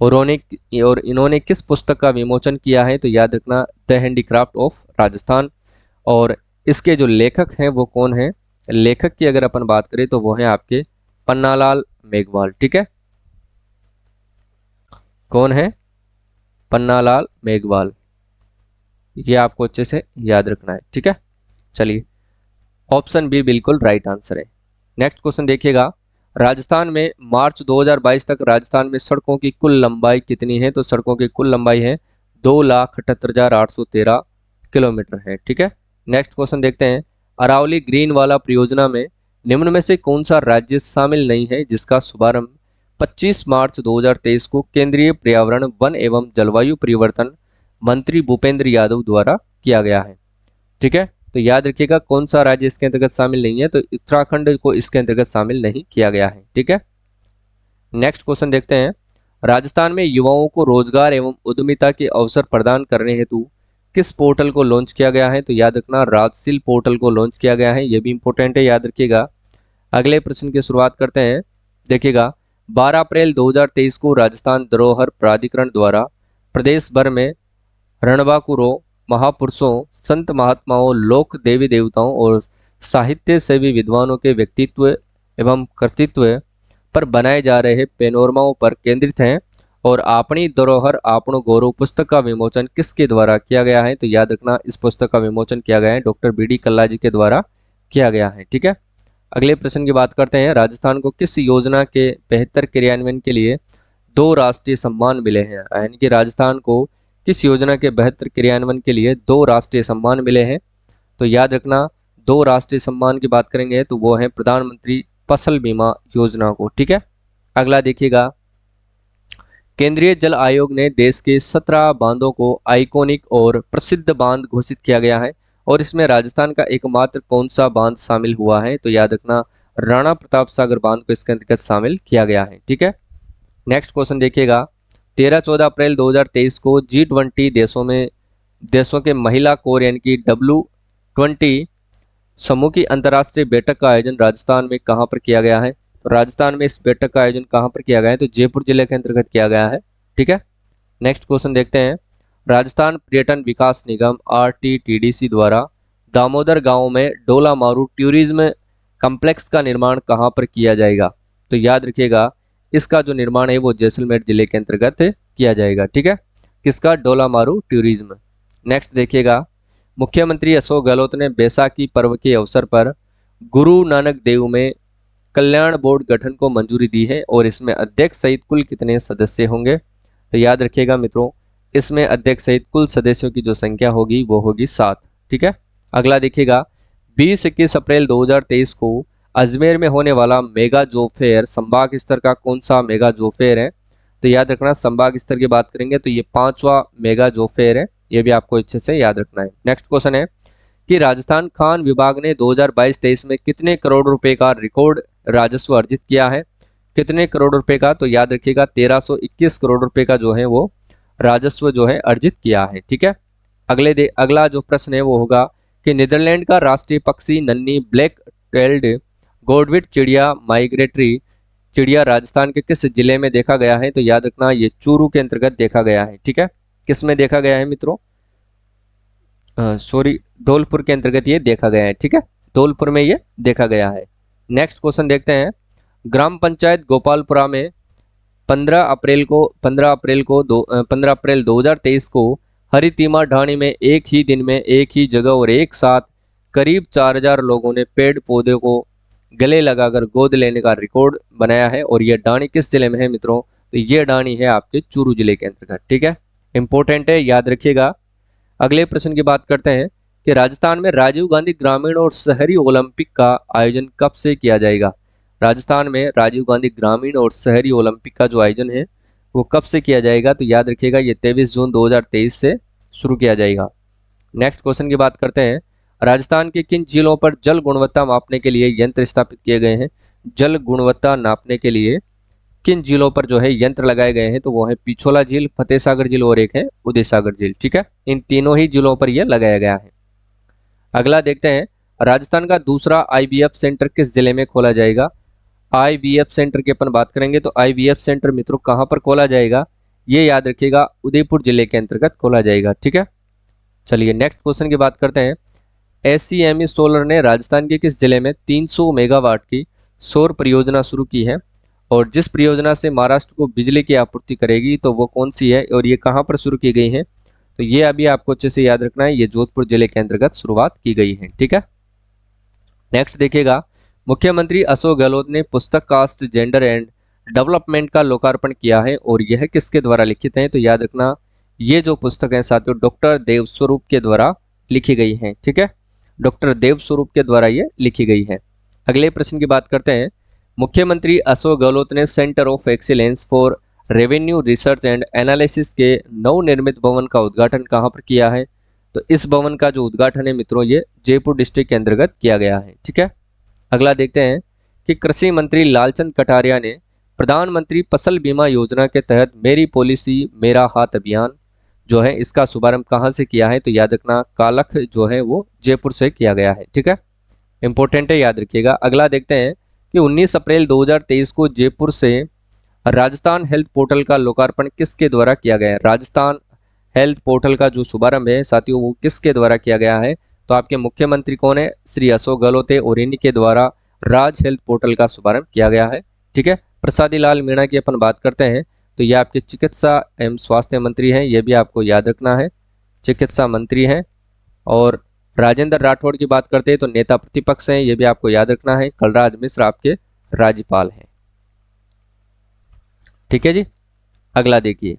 और इन्होंने किस पुस्तक का विमोचन किया है, तो याद रखना द हैंडीक्राफ्ट ऑफ राजस्थान। और इसके जो लेखक हैं वो कौन है, लेखक की अगर अपन बात करें तो वो है आपके पन्नालाल मेघवाल। ठीक है, कौन है, पन्नालाल मेघवाल। ये आपको अच्छे से याद रखना है। ठीक है, चलिए ऑप्शन बी बिल्कुल राइट आंसर है। नेक्स्ट क्वेश्चन देखिएगा, राजस्थान में मार्च 2022 तक राजस्थान में सड़कों की कुल लंबाई कितनी है, तो सड़कों की कुल लंबाई है 2,78,813 किलोमीटर है। ठीक है, नेक्स्ट क्वेश्चन देखते हैं, अरावली ग्रीन वाला परियोजना में निम्न में से कौन सा राज्य शामिल नहीं है जिसका शुभारंभ 25 मार्च 2023 को केंद्रीय पर्यावरण वन एवं जलवायु परिवर्तन मंत्री भूपेंद्र यादव द्वारा किया गया है। ठीक है, तो याद रखिएगा कौन सा राज्य इसके अंतर्गत शामिल नहीं है, तो उत्तराखंड को इसके अंतर्गत शामिल नहीं किया गया है। ठीक है, नेक्स्ट क्वेश्चन देखते हैं, राजस्थान में युवाओं को रोजगार एवं उद्यमिता के अवसर प्रदान करने हेतु किस पोर्टल को लॉन्च किया गया है, तो याद रखना राजशील पोर्टल को लॉन्च किया गया है। यह भी इंपॉर्टेंट है, याद रखिएगा। अगले प्रश्न की शुरुआत करते हैं। देखिएगा 12 अप्रैल 2023 को राजस्थान धरोहर प्राधिकरण द्वारा प्रदेश भर में रणबांकुरों, महापुरुषों, संत महात्माओं, लोक देवी देवताओं और साहित्य सेवी विद्वानों के व्यक्तित्व एवं कर्तृत्व पर बनाए जा रहे पेनोरमाओं पर केंद्रित हैं। और अपनी धरोहर आपनो गौरव पुस्तक का विमोचन किसके द्वारा किया गया है, तो याद रखना इस पुस्तक का विमोचन किया गया है डॉक्टर बी.डी. कल्ला जी के द्वारा किया गया है। ठीक है, अगले प्रश्न की बात करते हैं, राजस्थान को किस योजना के बेहतर क्रियान्वयन के लिए 2 राष्ट्रीय सम्मान मिले हैं, यानी कि राजस्थान को किस योजना के बेहतर क्रियान्वयन के लिए 2 राष्ट्रीय सम्मान मिले हैं, तो याद रखना 2 राष्ट्रीय सम्मान की बात करेंगे तो वो है प्रधानमंत्री फसल बीमा योजना को। ठीक है, अगला देखिएगा, केंद्रीय जल आयोग ने देश के 17 बांधों को आइकॉनिक और प्रसिद्ध बांध घोषित किया गया है और इसमें राजस्थान का एकमात्र कौन सा बांध शामिल हुआ है, तो याद रखना राणा प्रताप सागर बांध को इसके अंतर्गत शामिल किया गया है। ठीक है, नेक्स्ट क्वेश्चन देखिएगा, 13-14 अप्रैल 2023 को G20 देशों के महिला कोर यानी कि W20 समूह की अंतर्राष्ट्रीय बैठक का आयोजन राजस्थान में कहां पर किया गया है, तो राजस्थान में इस बैठक का आयोजन कहां पर किया गया है, तो जयपुर जिले के अंतर्गत किया गया है। ठीक है, नेक्स्ट क्वेश्चन देखते हैं, राजस्थान पर्यटन विकास निगम RTTDC द्वारा दामोदर गांव में डोला मारू टूरिज्म कॉम्प्लेक्स का निर्माण कहां पर किया जाएगा, तो याद रखिएगा इसका जो निर्माण है वो जैसलमेर जिले के अंतर्गत किया जाएगा। ठीक है, किसका, डोला मारू टूरिज्म। नेक्स्ट देखिएगा, मुख्यमंत्री अशोक गहलोत ने बैसाखी पर्व के अवसर पर गुरु नानक देव में कल्याण बोर्ड गठन को मंजूरी दी है और इसमें अध्यक्ष सहित कुल कितने सदस्य होंगे, तो याद रखिएगा मित्रों इसमें अध्यक्ष सहित कुल सदस्यों की जो संख्या होगी वो होगी 7। ठीक है, अगला देखिएगा, 20-21 अप्रैल 2023 को अजमेर में होने वाला मेगा जॉब फेयर संभाग स्तर का कौन सा मेगा जॉब फेयर है, तो याद रखना संभाग स्तर की बात करेंगे तो ये 5वां मेगा जॉब फेयर है, ये भी आपको अच्छे से याद रखना है। नेक्स्ट क्वेश्चन है कि राजस्थान खान विभाग ने 2022-23 में कितने करोड़ रुपए का रिकॉर्ड राजस्व अर्जित किया है, कितने करोड़ रुपए का, तो याद रखिएगा 1321 करोड़ रुपए का जो है वो राजस्व जो है अर्जित किया है। ठीक है, अगला जो प्रश्न है वो होगा कि नीदरलैंड का राष्ट्रीय पक्षी नन्ही ब्लैक टेल्ड गोडविट चिड़िया माइग्रेटरी चिड़िया राजस्थान के किस जिले में देखा गया है, तो याद रखना ये चूरू के अंतर्गत देखा गया है। ठीक है, किस में देखा गया है मित्रों, सॉरी धौलपुर के अंतर्गत ये देखा गया है। ठीक है, धौलपुर में ये देखा गया है। नेक्स्ट क्वेश्चन देखते हैं, ग्राम पंचायत गोपालपुरा में 15 अप्रैल 2023 को हरितिमा ढाणी में एक ही दिन में एक ही जगह और एक साथ करीब 4000 लोगों ने पेड़ पौधे को गले लगाकर गोद लेने का रिकॉर्ड बनाया है और यह ढाणी किस जिले में है मित्रों, तो ये ढाणी है आपके चूरू जिले के अंतर्गत। ठीक है, इंपॉर्टेंट है, याद रखिएगा। अगले प्रश्न की बात करते हैं कि राजस्थान में राजीव गांधी ग्रामीण और शहरी ओलंपिक का आयोजन कब से किया जाएगा, राजस्थान में राजीव गांधी ग्रामीण और शहरी ओलंपिक का जो आयोजन है वो कब से किया जाएगा, तो याद रखिएगा ये 23 जून 2023 से शुरू किया जाएगा। नेक्स्ट क्वेश्चन की बात करते हैं, राजस्थान के किन झीलों पर जल गुणवत्ता मापने के लिए यंत्र स्थापित किए गए हैं। जल गुणवत्ता नापने के लिए किन झीलों पर जो है यंत्र लगाए गए हैं, तो वो है पिछोला झील, फतेह सागर झील और एक है उदय सागर झील। ठीक है, इन तीनों ही झीलों पर यह लगाया गया है। अगला देखते हैं, राजस्थान का दूसरा IVF सेंटर किस जिले में खोला जाएगा। IVF सेंटर की अपन बात करेंगे तो IVF सेंटर मित्रों कहां पर खोला जाएगा, ये याद रखिएगा उदयपुर जिले के अंतर्गत खोला जाएगा। ठीक है, चलिए नेक्स्ट क्वेश्चन की बात करते हैं, SCME सोलर ने राजस्थान के किस जिले में 300 मेगावाट की सौर परियोजना शुरू की है, और जिस परियोजना से महाराष्ट्र को बिजली की आपूर्ति करेगी तो वो कौन सी है और ये कहां पर शुरू की गई है, तो ये अभी आपको अच्छे से याद रखना है, ये जोधपुर जिले के अंतर्गत शुरुआत की गई है। ठीक है, नेक्स्ट देखिएगा, मुख्यमंत्री अशोक गहलोत ने पुस्तक कास्ट जेंडर एंड डेवलपमेंट का लोकार्पण किया है और यह किसके द्वारा लिखित है, तो याद रखना ये जो पुस्तक है साथियों डॉक्टर देवस्वरूप के द्वारा लिखी गई है। ठीक है, डॉक्टर देवस्वरूप के द्वारा ये लिखी गई है। अगले प्रश्न की बात करते हैं, मुख्यमंत्री अशोक गहलोत ने centre of excellence for revenue research and analysis के नवनिर्मित भवन का उद्घाटन कहां पर किया है, तो इस भवन का जो उद्घाटन है मित्रों ये जयपुर डिस्ट्रिक्ट के अंतर्गत किया गया है। ठीक है, अगला देखते हैं कि कृषि मंत्री लालचंद कटारिया ने प्रधानमंत्री फसल बीमा योजना के तहत मेरी पॉलिसी मेरा हाथ अभियान जो है इसका शुभारंभ कहां से किया है, तो याद रखना कालख जो है वो जयपुर से किया गया है। ठीक है, इंपॉर्टेंट है, याद रखिएगा। अगला देखते हैं कि 19 अप्रैल 2023 को जयपुर से राजस्थान हेल्थ पोर्टल का लोकार्पण किसके द्वारा किया गया है। राजस्थान हेल्थ पोर्टल का जो शुभारंभ है साथियों वो किसके द्वारा किया गया है, तो आपके मुख्यमंत्री कौन है, श्री अशोक गहलोत है और इन्हीं के द्वारा राज हेल्थ पोर्टल का शुभारंभ किया गया है। ठीक है, प्रसादी लाल मीणा की अपन बात करते हैं तो ये आपके चिकित्सा एवं स्वास्थ्य मंत्री हैं, ये भी आपको याद रखना है, चिकित्सा मंत्री हैं। और राजेंद्र राठौड़ की बात करते हैं तो नेता प्रतिपक्ष हैं, ये भी आपको याद रखना है। कलराज मिश्र आपके राज्यपाल हैं। ठीक है जी, अगला देखिए,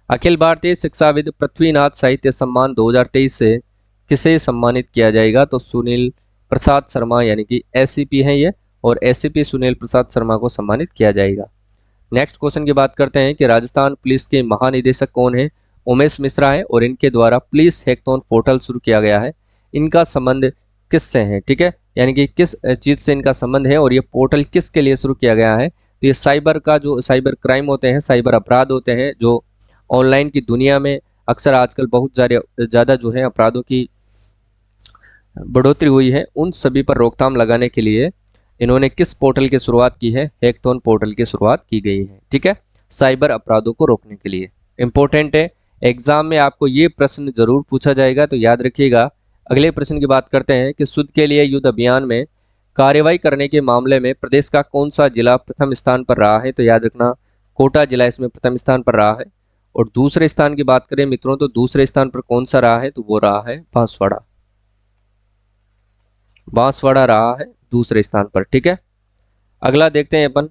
अखिल भारतीय शिक्षाविद पृथ्वीनाथ साहित्य सम्मान 2023 से किसे सम्मानित किया जाएगा, तो सुनील प्रसाद शर्मा यानी कि SCP हैं ये, और SCP सुनील प्रसाद शर्मा को सम्मानित किया जाएगा। नेक्स्ट क्वेश्चन की बात करते हैं कि राजस्थान पुलिस के महानिदेशक कौन है, उमेश मिश्रा है और इनके द्वारा पुलिस हैकथॉन पोर्टल शुरू किया गया है। इनका संबंध किससे है, ठीक है, यानी कि किस चीज से इनका संबंध है और ये पोर्टल किसके लिए शुरू किया गया है, तो ये साइबर का जो साइबर क्राइम होते हैं, साइबर अपराध होते हैं जो ऑनलाइन की दुनिया में अक्सर आजकल बहुत ज़्यादा जो है अपराधों की बढ़ोतरी हुई है, उन सभी पर रोकथाम लगाने के लिए इन्होंने किस पोर्टल की शुरुआत की है, हैकथॉन पोर्टल की शुरुआत की गई है। ठीक है, साइबर अपराधों को रोकने के लिए। इंपॉर्टेंट है, एग्जाम में आपको ये प्रश्न जरूर पूछा जाएगा, तो याद रखिएगा। अगले प्रश्न की बात करते हैं कि शुद्ध के लिए युद्ध अभियान में कार्रवाई करने के मामले में प्रदेश का कौन सा जिला प्रथम स्थान पर रहा है, तो याद रखना कोटा जिला इसमें प्रथम स्थान पर रहा है। और दूसरे स्थान की बात करें मित्रों तो दूसरे स्थान पर कौन सा रहा है, तो वो रहा है बांसवाड़ा। बांसवाड़ा रहा है दूसरे स्थान पर। ठीक है, अगला देखते हैं अपन,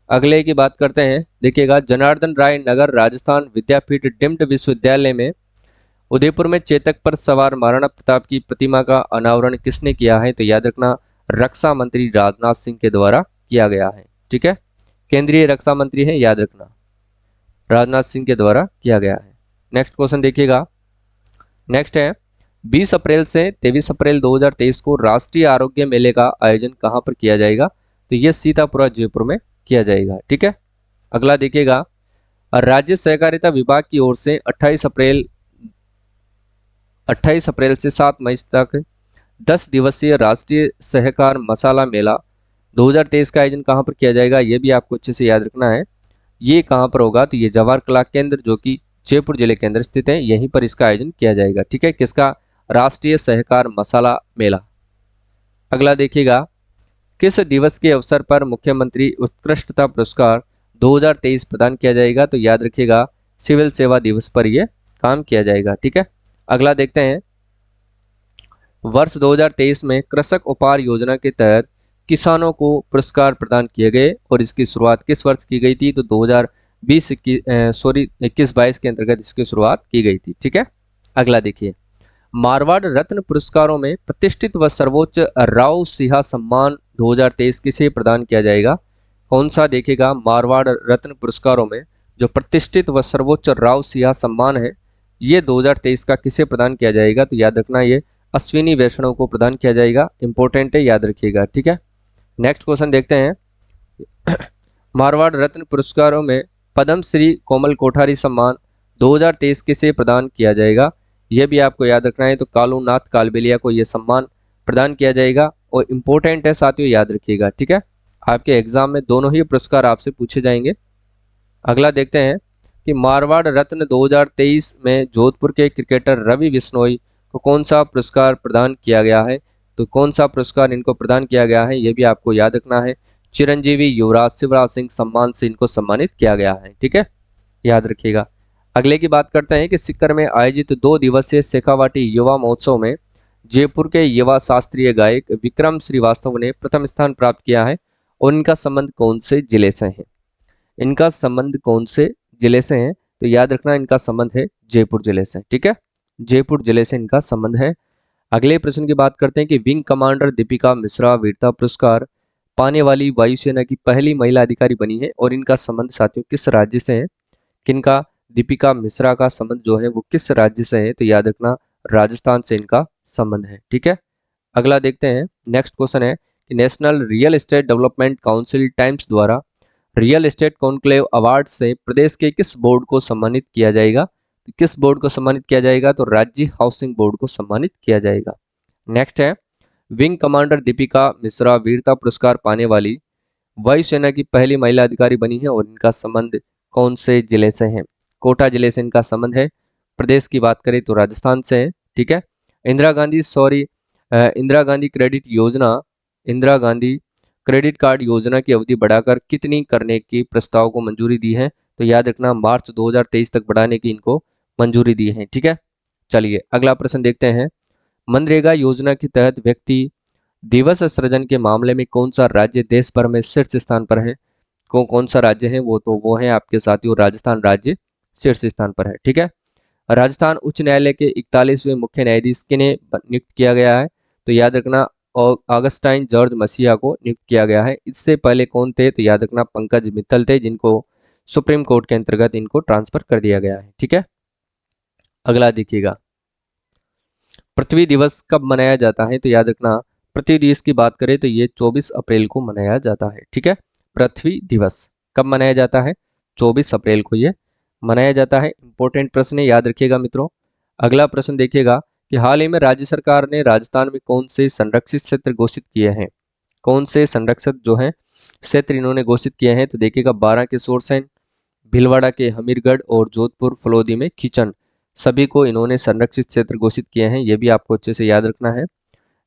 अगले की बात करते हैं। देखिएगा, जनार्दन राय नगर राजस्थान विद्यापीठ डीम्ड विश्वविद्यालय में उदयपुर में चेतक पर सवार महाराणा प्रताप की प्रतिमा का अनावरण किसने किया है, तो याद रखना रक्षा मंत्री राजनाथ सिंह के द्वारा किया गया है। ठीक है, केंद्रीय रक्षा मंत्री है, याद रखना राजनाथ सिंह के द्वारा किया गया है। नेक्स्ट क्वेश्चन देखिएगा, नेक्स्ट है 20 अप्रैल से 23 अप्रैल 2023 को राष्ट्रीय आरोग्य मेले का आयोजन कहां पर किया जाएगा, तो यह सीतापुरा जयपुर में किया जाएगा। ठीक है, अगला देखिएगा, राज्य सहकारिता विभाग की ओर से 28 अप्रैल से 7 मई तक 10 दिवसीय राष्ट्रीय सहकार मसाला मेला 2023 का आयोजन कहां पर किया जाएगा, यह भी आपको अच्छे से याद रखना है। ये कहां पर होगा, तो ये जवाहर कला केंद्र जो कि जयपुर जिले के अंदर स्थित है, यहीं पर इसका आयोजन किया जाएगा। ठीक है, किसका, राष्ट्रीय सहकार मसाला मेला। अगला देखिएगा, किस दिवस के अवसर पर मुख्यमंत्री उत्कृष्टता पुरस्कार 2023 प्रदान किया जाएगा, तो याद रखिएगा सिविल सेवा दिवस पर यह काम किया जाएगा। ठीक है, अगला देखते हैं, वर्ष 2023 में कृषक उपहार योजना के तहत किसानों को पुरस्कार प्रदान किए गए और इसकी शुरुआत किस वर्ष की गई थी, तो 2021-22 के अंतर्गत इसकी शुरुआत की गई थी। ठीक है, अगला देखिए, मारवाड़ रत्न पुरस्कारों में प्रतिष्ठित व सर्वोच्च राव सिंहा सम्मान 2023 किसे प्रदान किया जाएगा? कौन सा देखिएगा मारवाड़ रत्न पुरस्कारों में जो प्रतिष्ठित व सर्वोच्च राव सिंहा सम्मान है ये 2023 का किसे प्रदान किया जाएगा? तो याद रखना ये अश्विनी वैष्णव को प्रदान किया जाएगा। इंपॉर्टेंट है, याद रखिएगा। ठीक है, नेक्स्ट क्वेश्चन देखते हैं। मारवाड़ रत्न पुरस्कारों में पद्म श्री कोमल कोठारी सम्मान 2023 किसे प्रदान किया जाएगा? यह भी आपको याद रखना है। तो कालूनाथ कालबेलिया को यह सम्मान प्रदान किया जाएगा और इम्पोर्टेंट है साथियों, याद रखिएगा। ठीक है, आपके एग्जाम में दोनों ही पुरस्कार आपसे पूछे जाएंगे। अगला देखते हैं कि मारवाड़ रत्न 2023 में जोधपुर के क्रिकेटर रवि बिश्नोई को कौन सा पुरस्कार प्रदान किया गया है? तो कौन सा पुरस्कार इनको प्रदान किया गया है यह भी आपको याद रखना है। चिरंजीवी युवराज शिवराज सिंह सम्मान से इनको सम्मानित किया गया है। ठीक है, याद रखिएगा। अगले की बात करते हैं कि सीकर में आयोजित 2 दिवसीय शेखावाटी युवा महोत्सव में जयपुर के युवा शास्त्रीय गायक विक्रम श्रीवास्तव ने प्रथम स्थान प्राप्त किया है और इनका संबंध कौन से जिले से है? इनका संबंध कौन से जिले से है? तो याद रखना इनका संबंध है जयपुर जिले से। ठीक है, जयपुर जिले से इनका संबंध है। अगले प्रश्न की बात करते हैं कि विंग कमांडर दीपिका मिश्रा वीरता पुरस्कार पाने वाली वायुसेना की पहली महिला अधिकारी बनी है और इनका संबंध साथियों किस राज्य से है? किनका दीपिका मिश्रा का संबंध जो है वो किस राज्य से है? तो याद रखना राजस्थान से इनका संबंध है। ठीक है, अगला देखते हैं। नेक्स्ट क्वेश्चन है कि national real estate development council times द्वारा रियल एस्टेट कॉन्क्लेव अवार्ड से प्रदेश के किस बोर्ड को सम्मानित किया जाएगा? किस बोर्ड को सम्मानित किया जाएगा? तो राज्य हाउसिंग बोर्ड को सम्मानित किया जाएगा। नेक्स्ट है विंग कमांडर दीपिका मिश्रा वीरता पुरस्कार पाने वाली वायुसेना की पहली महिला अधिकारी बनी है और इनका संबंध कौन से जिले से है? कोटा जिले से इनका संबंध है। प्रदेश की बात करें तो राजस्थान से है। ठीक है, इंदिरा गांधी क्रेडिट योजना इंदिरा गांधी क्रेडिट कार्ड योजना की अवधि बढ़ाकर कितनी करने की प्रस्ताव को मंजूरी दी है? तो याद रखना मार्च 2023 तक बढ़ाने की इनको मंजूरी दी है। ठीक है, चलिए अगला प्रश्न देखते हैं। मनरेगा योजना के तहत व्यक्ति दिवस सृजन के मामले में कौन सा राज्य देश भर में शीर्ष स्थान पर है? कौन सा राज्य है? वो है आपके साथियों राजस्थान राज्य शीर्ष स्थान पर है। ठीक है, राजस्थान उच्च न्यायालय के 41वें मुख्य न्यायाधीश किन्हें नियुक्त किया गया है? तो याद रखना और ऑगस्टाइन जॉर्ज मसीहा को नियुक्त किया गया है। इससे पहले कौन थे? तो याद रखना पंकज मित्तल थे, जिनको सुप्रीम कोर्ट के अंतर्गत इनको ट्रांसफर कर दिया गया है। ठीक है, अगला देखिएगा पृथ्वी दिवस कब मनाया जाता है? तो याद रखना पृथ्वी दिवस की बात करें तो ये 24 अप्रैल को मनाया जाता है। ठीक है, पृथ्वी दिवस कब मनाया जाता है? 24 अप्रैल को ये मनाया जाता है। इंपॉर्टेंट प्रश्न है, याद रखिएगा मित्रों। अगला प्रश्न देखिएगा कि हाल ही में राज्य सरकार ने राजस्थान में कौन से संरक्षित क्षेत्र घोषित किए हैं? कौन से संरक्षित जो हैं क्षेत्र इन्होंने घोषित किए हैं? तो देखिएगा 12 के सोरसैन, भीलवाड़ा के हमीरगढ़ और जोधपुर फलोदी में खींचन, सभी को इन्होंने संरक्षित क्षेत्र घोषित किए हैं। ये भी आपको अच्छे से याद रखना है।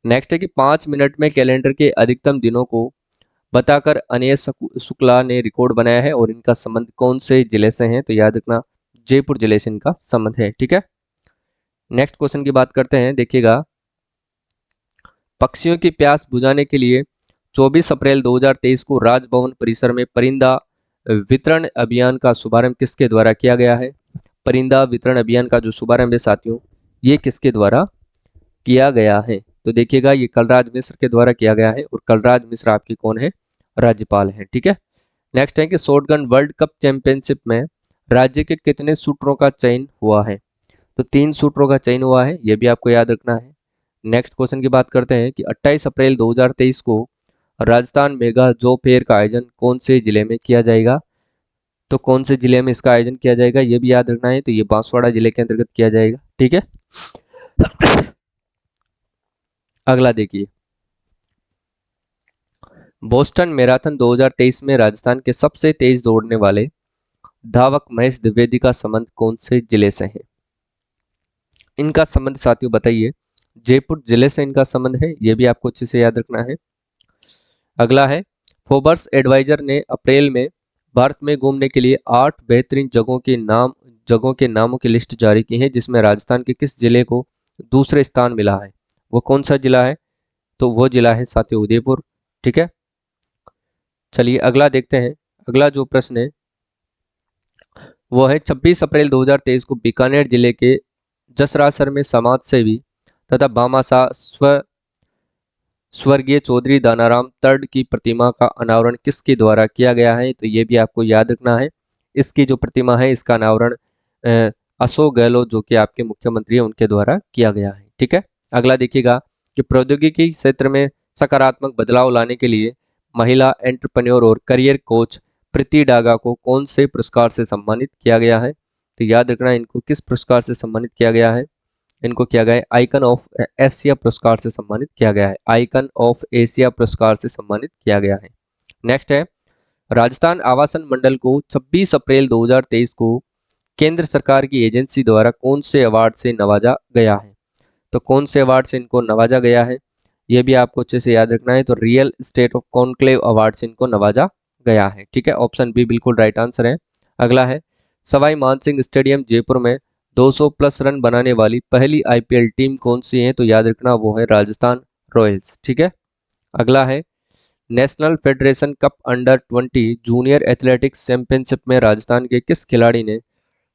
नेक्स्ट है कि 5 मिनट में कैलेंडर के अधिकतम दिनों को बताकर अनेय शुक्ला ने रिकॉर्ड बनाया है और इनका संबंध कौन से जिले से है? तो याद रखना जयपुर जिले से इनका संबंध है। ठीक है, नेक्स्ट क्वेश्चन की बात करते हैं। देखिएगा पक्षियों की प्यास बुझाने के लिए 24 अप्रैल 2023 को राजभवन परिसर में परिंदा वितरण अभियान का शुभारंभ किसके द्वारा किया गया है? परिंदा वितरण अभियान का जो शुभारंभ है साथियों ये किसके द्वारा किया गया है? तो देखिएगा ये कलराज मिश्र के द्वारा किया गया है और कलराज मिश्र आपकी कौन है? राज्यपाल है। ठीक है, नेक्स्ट है कि शॉटगन वर्ल्ड कप चैंपियनशिप में राज्य के कितने शूटरों का चयन हुआ है? तो 3 शूटरों का चयन हुआ है, यह भी आपको याद रखना है। नेक्स्ट क्वेश्चन की बात करते हैं कि 28 अप्रैल 2023 को राजस्थान मेगा जॉब फेयर का आयोजन कौन से जिले में किया जाएगा? तो कौन से जिले में इसका आयोजन किया जाएगा ये भी याद रखना है। तो ये बांसवाड़ा जिले के अंतर्गत किया जाएगा। ठीक है, अगला देखिए बोस्टन मैराथन 2023 में राजस्थान के सबसे तेज दौड़ने वाले धावक महेश द्विवेदी का संबंध कौन से जिले से है? इनका संबंध साथियों बताइए। जयपुर जिले से इनका संबंध है, यह भी आपको अच्छे से याद रखना है। अगला है फोर्ब्स एडवाइजर ने अप्रैल में भारत में घूमने के लिए 8 बेहतरीन जगहों के नामों की लिस्ट जारी की है, जिसमें राजस्थान के किस जिले को दूसरे स्थान मिला है? वो कौन सा जिला है? तो वो जिला है साथियों उदयपुर। ठीक है, चलिए अगला देखते हैं। अगला जो प्रश्न है वो है 26 अप्रैल 2023 को बीकानेर जिले के जसरासर में समाज सेवी तथा भामाशाह स्वर्गीय चौधरी दानाराम तर्ड की प्रतिमा का अनावरण किसके द्वारा किया गया है? तो ये भी आपको याद रखना है। इसकी जो प्रतिमा है इसका अनावरण अशोक गहलोत जो कि आपके मुख्यमंत्री हैं उनके द्वारा किया गया है। ठीक है, अगला देखिएगा कि प्रौद्योगिकी क्षेत्र में सकारात्मक बदलाव लाने के लिए महिला एंटरप्रेन्योर और करियर कोच प्रीति डागा को कौन से पुरस्कार से सम्मानित किया गया है? तो याद रखना इनको किस पुरस्कार से सम्मानित किया गया है? इनको किया गया है आइकन ऑफ एशिया पुरस्कार से सम्मानित किया गया है। आइकन ऑफ एशिया पुरस्कार से सम्मानित किया गया है। नेक्स्ट है, राजस्थान आवासन मंडल को 26 अप्रैल 2023 को केंद्र सरकार की एजेंसी द्वारा कौन से अवार्ड से नवाजा गया है? तो कौन से अवार्ड से इनको नवाजा गया है ये भी आपको अच्छे से याद रखना है। तो real estate of conclave award से इनको नवाजा गया है। ठीक है, ऑप्शन बी बिल्कुल राइट आंसर है। अगला है, सवाई मानसिंह स्टेडियम जयपुर में 200 प्लस रन बनाने वाली पहली आईपीएल टीम कौन सी है? तो याद रखना वो है राजस्थान रॉयल्स। ठीक है, अगला है, national federation cup under 20 junior athletics championship में राजस्थान के किस खिलाड़ी ने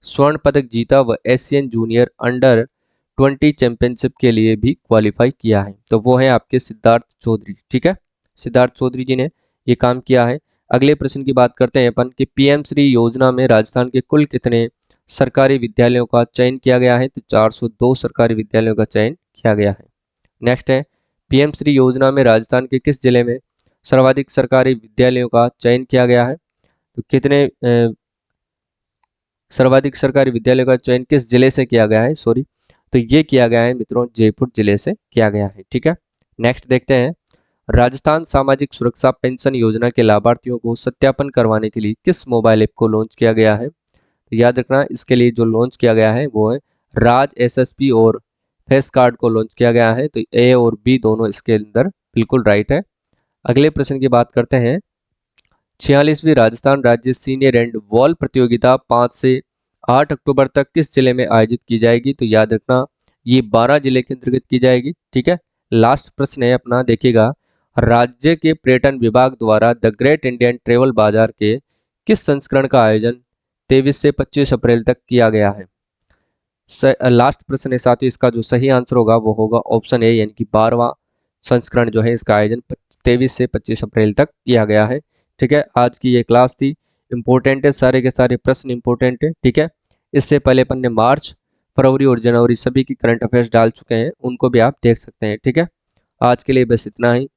स्वर्ण पदक जीता व एशियन जूनियर अंडर 20 चैंपियनशिप के लिए भी क्वालिफाई किया है? तो वो है आपके सिद्धार्थ चौधरी। ठीक है, सिद्धार्थ चौधरी जी ने ये काम किया है। अगले प्रश्न की बात करते हैं अपन कि पीएम श्री योजना में राजस्थान के कुल कितने सरकारी विद्यालयों का चयन किया गया है? तो 402 सरकारी विद्यालयों का चयन किया गया है। नेक्स्ट है, पीएम श्री योजना में राजस्थान के किस जिले में सर्वाधिक सरकारी विद्यालयों का चयन किया गया है? तो कितने सर्वाधिक सरकारी विद्यालयों का चयन किस जिले से किया गया है? सॉरी, तो ये किया गया है मित्रों जयपुर जिले से किया गया है। ठीक है, नेक्स्ट देखते हैं, राजस्थान सामाजिक सुरक्षा पेंशन योजना के लाभार्थियों को सत्यापन करवाने के लिए किस मोबाइल ऐप को लॉन्च किया गया है? तो याद रखना इसके लिए जो लॉन्च किया गया है वो है राज एसएसपी और फेस कार्ड को लॉन्च किया गया है। तो ए और बी दोनों इसके अंदर बिल्कुल राइट है। अगले प्रश्न की बात करते हैं, 46वीं राजस्थान राज्य सीनियर एंड वॉल प्रतियोगिता 5 से 8 अक्टूबर तक किस जिले में आयोजित की जाएगी? तो याद रखना ये 12 जिले के अंतर्गत की जाएगी। ठीक है, लास्ट प्रश्न है अपना, देखिएगा, राज्य के पर्यटन विभाग द्वारा द ग्रेट इंडियन ट्रेवल बाजार के किस संस्करण का आयोजन 23 से 25 अप्रैल तक किया गया है? लास्ट प्रश्न है साथियों, इसका जो सही आंसर होगा वो होगा ऑप्शन ए यानी कि 12वां संस्करण जो है इसका आयोजन 23 से 25 अप्रैल तक किया गया है। ठीक है, आज की ये क्लास थी, इंपॉर्टेंट है, सारे के सारे प्रश्न इंपॉर्टेंट है। ठीक है, इससे पहले अपन ने मार्च, फरवरी और जनवरी सभी की करंट अफेयर्स डाल चुके हैं, उनको भी आप देख सकते हैं। ठीक है, आज के लिए बस इतना ही।